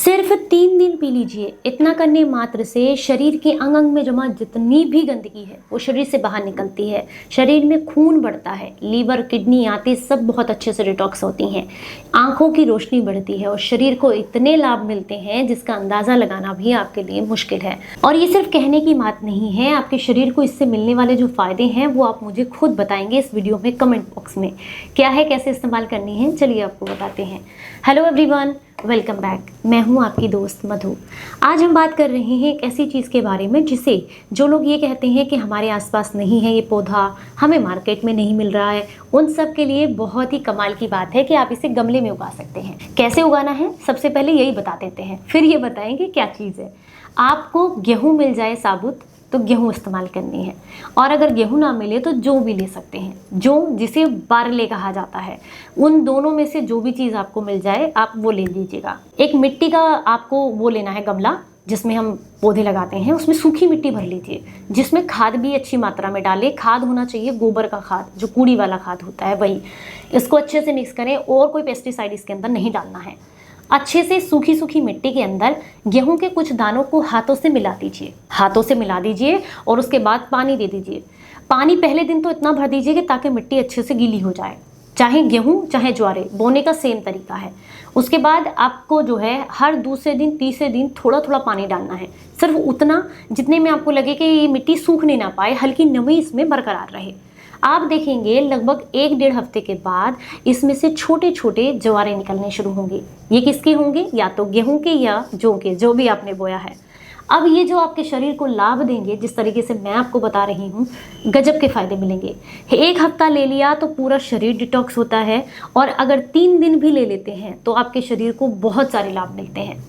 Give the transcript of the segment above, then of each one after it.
सिर्फ 3 दिन पी लीजिए। इतना करने मात्र से शरीर के अंग अंग में जमा जितनी भी गंदगी है वो शरीर से बाहर निकलती है। शरीर में खून बढ़ता है, लीवर, किडनी आदि सब बहुत अच्छे से डिटॉक्स होती हैं। आंखों की रोशनी बढ़ती है और शरीर को इतने लाभ मिलते हैं जिसका अंदाज़ा लगाना भी आपके लिए मुश्किल है। और ये सिर्फ कहने की बात नहीं है, आपके शरीर को इससे मिलने वाले जो फ़ायदे हैं वो आप मुझे खुद बताएंगे इस वीडियो में कमेंट बॉक्स में। क्या है, कैसे इस्तेमाल करनी है, चलिए आपको बताते हैं। Hello everyone, welcome back. मैं हूं आपकी दोस्त मधु। आज हम बात कर रहे हैं एक ऐसी चीज़ के बारे में जिसे जो लोग ये कहते हैं कि हमारे आसपास नहीं है ये पौधा, हमें मार्केट में नहीं मिल रहा है, उन सब के लिए बहुत ही कमाल की बात है कि आप इसे गमले में उगा सकते हैं। कैसे उगाना है सबसे पहले यही बता देते हैं, फिर ये बताएंगे क्या चीज़ है। आपको गेहूँ मिल जाए साबुत तो गेहूँ इस्तेमाल करनी है, और अगर गेहूँ ना मिले तो जौ भी ले सकते हैं। जौ जिसे बारले कहा जाता है, उन दोनों में से जो भी चीज़ आपको मिल जाए आप वो ले लीजिएगा। एक मिट्टी का आपको वो लेना है गमला जिसमें हम पौधे लगाते हैं, उसमें सूखी मिट्टी भर लीजिए जिसमें खाद भी अच्छी मात्रा में डालें। खाद होना चाहिए गोबर का खाद, जो कूड़ी वाला खाद होता है वही। इसको अच्छे से मिक्स करें और कोई पेस्टिसाइड इसके अंदर नहीं डालना है। अच्छे से सूखी सूखी मिट्टी के अंदर गेहूं के कुछ दानों को हाथों से मिला दीजिए, हाथों से मिला दीजिए और उसके बाद पानी दे दीजिए। पानी पहले दिन तो इतना भर दीजिए कि ताकि मिट्टी अच्छे से गीली हो जाए। चाहे गेहूं चाहे ज्वारे, बोने का सेम तरीका है। उसके बाद आपको जो है हर दूसरे दिन तीसरे दिन थोड़ा थोड़ा पानी डालना है, सिर्फ उतना जितने में आपको लगे कि ये मिट्टी सूखने ना पाए, हल्की नमी इसमें बरकरार रहे। आप देखेंगे लगभग 1-1.5 हफ्ते के बाद इसमें से छोटे छोटे जवारे निकलने शुरू होंगे। ये किसके होंगे? या तो गेहूं के या जौ के, जो भी आपने बोया है। अब ये जो आपके शरीर को लाभ देंगे, जिस तरीके से मैं आपको बता रही हूँ, गजब के फायदे मिलेंगे। 1 हफ्ता ले लिया तो पूरा शरीर डिटॉक्स होता है, और अगर 3 दिन भी ले लेते हैं तो आपके शरीर को बहुत सारे लाभ मिलते हैं।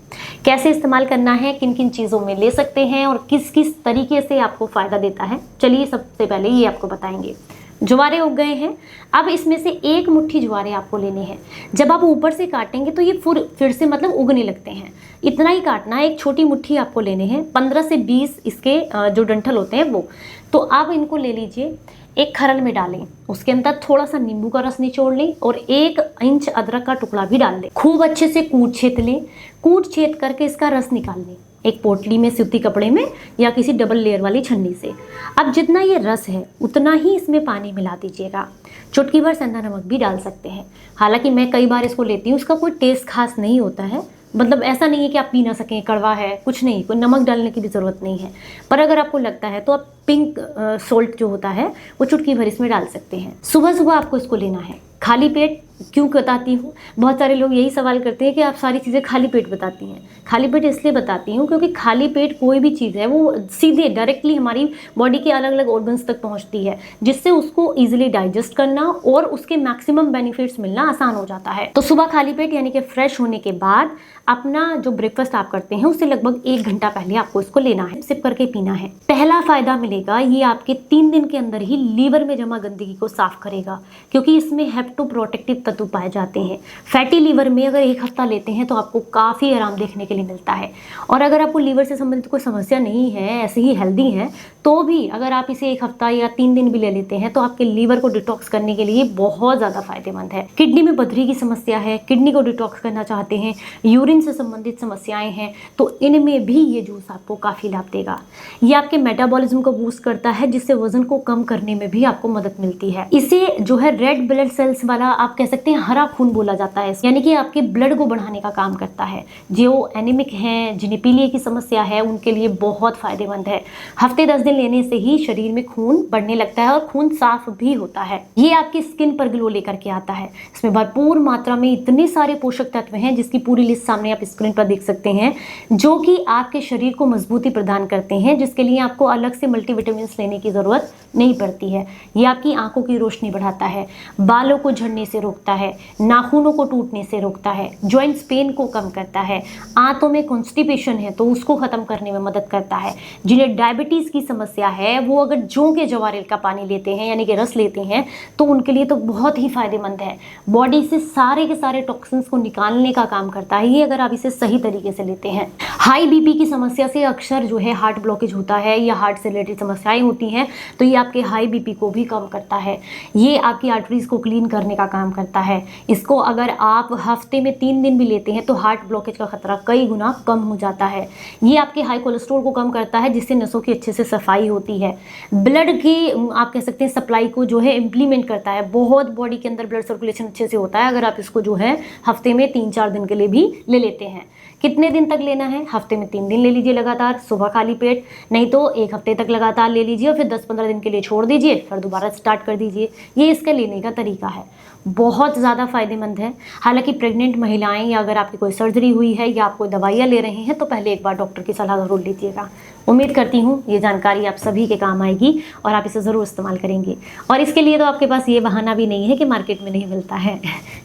कैसे इस्तेमाल करना है, किन किन चीज़ों में ले सकते हैं और किस किस तरीके से आपको फ़ायदा देता है, चलिए सबसे पहले ये आपको बताएंगे। ज्वारे उग गए हैं, अब इसमें से 1 मुट्ठी ज्वारे आपको लेने हैं। जब आप ऊपर से काटेंगे तो ये फिर से मतलब उगने लगते हैं। इतना ही काटना है, एक छोटी मुट्ठी आपको लेने हैं। 15 से 20 इसके जो डंठल होते हैं वो, तो आप इनको ले लीजिए, एक खरल में डालें, उसके अंदर थोड़ा सा नींबू का रस निचोड़ लें और 1 इंच अदरक का टुकड़ा भी डाल लें। खूब अच्छे से कूट छेद लें, कूट छेद करके इसका रस निकाल लें एक पोटली में, सूती कपड़े में या किसी डबल लेयर वाली छन्नी से। अब जितना ये रस है उतना ही इसमें पानी मिला दीजिएगा। चुटकी भर सेंधा नमक भी डाल सकते हैं। हालांकि मैं कई बार इसको लेती हूँ, उसका कोई टेस्ट खास नहीं होता है, मतलब ऐसा नहीं है कि आप पी ना सकें, कड़वा है, कुछ नहीं, कोई नमक डालने की भी ज़रूरत नहीं है। पर अगर आपको लगता है तो आप पिंक सॉल्ट जो होता है वो चुटकी भर इसमें डाल सकते हैं। सुबह सुबह आपको इसको लेना है खाली पेट। क्यों बताती हूँ, बहुत सारे लोग यही सवाल करते हैं कि आप सारी चीज़ें खाली पेट बताती हैं। खाली पेट इसलिए बताती हूँ क्योंकि खाली पेट कोई भी चीज़ है वो सीधे डायरेक्टली हमारी बॉडी के अलग अलग ऑर्गन्स तक पहुँचती है, जिससे उसको ईजिली डाइजेस्ट करना और उसके मैक्सिमम बेनिफिट्स मिलना आसान हो जाता है। तो सुबह खाली पेट यानी कि फ्रेश होने के बाद अपना जो ब्रेकफास्ट आप करते हैं उससे लगभग 1 घंटा पहले आपको इसको लेना है, सिप करके पीना है। पहला फायदा मिलेगा, ये आपके 3 दिन के अंदर ही लीवर में जमा गंदगी को साफ करेगा, क्योंकि इसमें हेप्टोप्रोटेक्टिव तत्व पाए जाते हैं। फैटी लीवर में अगर 1 हफ्ता लेते हैं तो आपको काफ़ी आराम देखने के लिए मिलता है। और अगर आपको लीवर से संबंधित कोई समस्या नहीं है, ऐसे ही हेल्दी है, तो भी अगर आप इसे 1 हफ्ता या 3 दिन भी ले लेते हैं तो आपके लीवर को डिटॉक्स करने के लिए बहुत ज़्यादा फायदेमंद है। किडनी में पथरी की समस्या है, किडनी को डिटॉक्स करना चाहते हैं, यूरिन से संबंधित समस्याएं हैं, तो इनमें भी ये जूस आपको काफ़ी लाभ देगा। ये आपके मेटाबॉलिज्म को बूस्ट करता है, जिससे वजन को कम करने में भी आपको मदद मिलती है। इसे जो है रेड ब्लड सेल्स वाला आप कह सकते हैं हरा खून बोला जाता है, यानी कि आपके ब्लड को बढ़ाने का काम करता है। जो एनीमिक हैं, जिन्हें पीलिया की समस्या है, उनके लिए बहुत फायदेमंद है। हफ्ते 10 दिन लेने से ही शरीर में खून बढ़ने लगता है और खून साफ भी होता है। ये आपकी स्किन पर ग्लो लेकर के आता है। इसमें भरपूर मात्रा में इतने सारे पोषक तत्व हैं जिसकी पूरी लिस्ट सामने आप स्क्रीन पर देख सकते हैं, जो कि आपके शरीर को मजबूती प्रदान करते हैं, जिसके लिए आपको अलग से मल्टीविटामिन लेने की जरूरत नहीं पड़ती है। ये आपकी आंखों की रोशनी बढ़ाता है, बालों को झड़ने से रोकता है, नाखूनों को टूटने से रोकता है, जॉइंट्स पेन को कम करता है, आंतों में कॉन्स्टिपेशन है तो उसको खत्म करने में मदद करता है। जिन्हें डायबिटीज की समस्या है वो अगर जौ के जवारे का पानी लेते हैं यानी कि रस लेते हैं तो उनके लिए तो बहुत ही फायदेमंद है। बॉडी से सारे के सारे टॉक्सिन्स को निकालने का काम करता है ये, अगर आप इसे सही तरीके से लेते हैं। हाई बीपी की समस्या से अक्सर जो है हार्ट ब्लॉकेज होता है या हार्ट से रिलेटेड समस्याएं होती हैं, तो ये आपके हाई बीपी को भी कम करता है। ये आपकी आर्टरीज को क्लीन करने का काम करता करता है। इसको अगर आप हफ्ते में 3 दिन भी लेते हैं तो हार्ट ब्लॉकेज का खतरा कई गुना कम हो जाता है। ये आपके हाई कोलेस्ट्रॉल को कम करता है, जिससे नसों की अच्छे से सफाई होती है। ब्लड की आप कह सकते हैं सप्लाई को जो है इम्प्लीमेंट करता है, बहुत बॉडी के अंदर ब्लड सर्कुलेशन अच्छे से होता है अगर आप इसको जो है हफ्ते में 3-4 दिन के लिए भी ले लेते हैं। कितने दिन तक लेना है? हफ्ते में 3 दिन ले लीजिए लगातार, सुबह खाली पेट, नहीं तो 1 हफ्ते तक लगातार ले लीजिए और फिर 10-15 दिन के लिए छोड़ दीजिए, फिर दोबारा स्टार्ट कर दीजिए। ये इसका लेने का तरीका है, बहुत ज़्यादा फायदेमंद है। हालांकि प्रेग्नेंट महिलाएं या अगर आपकी कोई सर्जरी हुई है या आप कोई दवाइयाँ ले रहे हैं तो पहले एक बार डॉक्टर की सलाह ज़रूर लीजिएगा। उम्मीद करती हूँ ये जानकारी आप सभी के काम आएगी और आप इसे ज़रूर इस्तेमाल करेंगे। और इसके लिए तो आपके पास ये बहाना भी नहीं है कि मार्केट में नहीं मिलता है।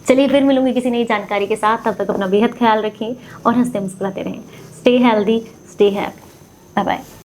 चलिए फिर मिलूंगी किसी नई जानकारी के साथ, तब तक अपना बेहद ख्याल रखें और हंसते मुस्कुराते रहें। Stay healthy, stay happy, bye bye.